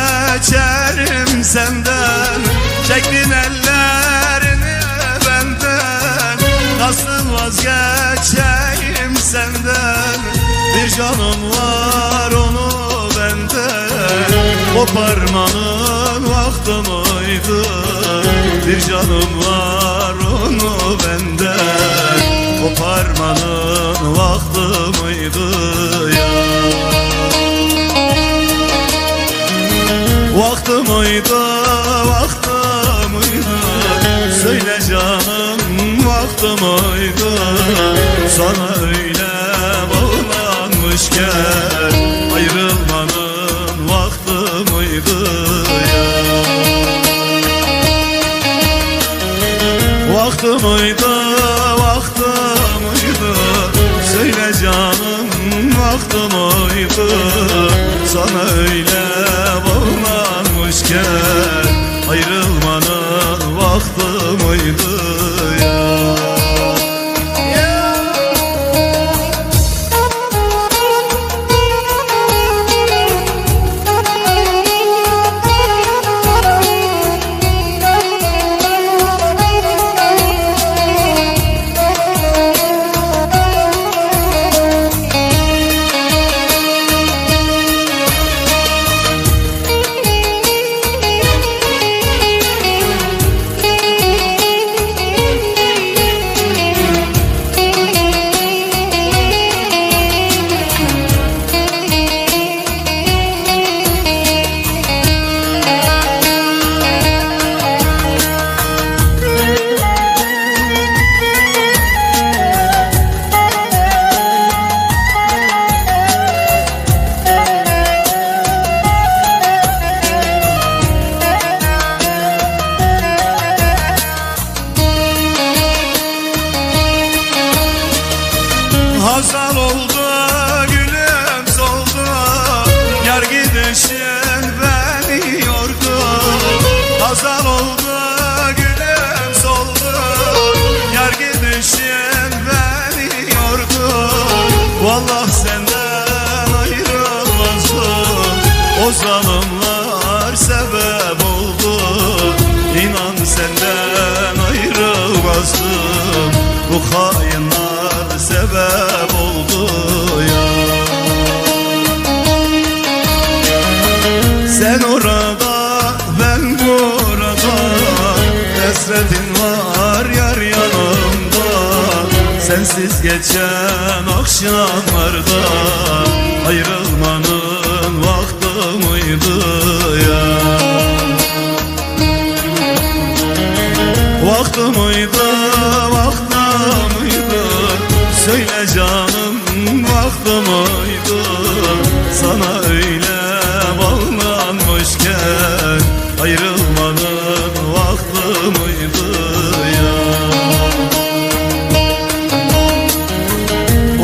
vazgeçerim senden. Çektin ellerini benden, nasıl vazgeçeyim senden? Bir canım var onu benden, koparmanın vakti mıydı? Bir canım var onu benden, koparmanın vakti mıydı ya? Vakti mıydı, vakti mıydı? Söyle canım, vakti mıydı? Sana öyle bağlanmışken ayrılmanın vakti mıydı ya? Vakti mıydı, vakti mıydı? Söyle canım, vakti mıydı? Sana öyle bağlanmışken ayrılmanın vakti mıydı ya? Hazal oldu, gülüm soldu, yar gidişin beni yordu. Hazal oldu, gülüm soldu, yar gidişin beni yordu. Vallahi senden ayrılmazdım, o zalimler sebep oldu. İnan senden ayrılmazdım, bu hainler sebep oldu ya. Sen orada, ben burada, hasretin var yar yanımda. Sensiz geçen akşamlarda ayrılmanın vakti mıydı ya? Vakti mıydı, vakti mıydı? Söyle canım, vakti mıydı? Sana öyle bağlanmışken ayrılmanın vakti mıydı ya?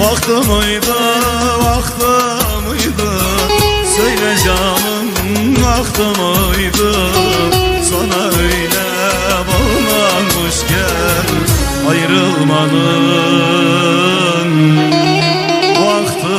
Vakti mıydı, vakti mıydı? Söyle canım, vakti mıydı? Sana öyle bağlanmışken ayrılmanın vakti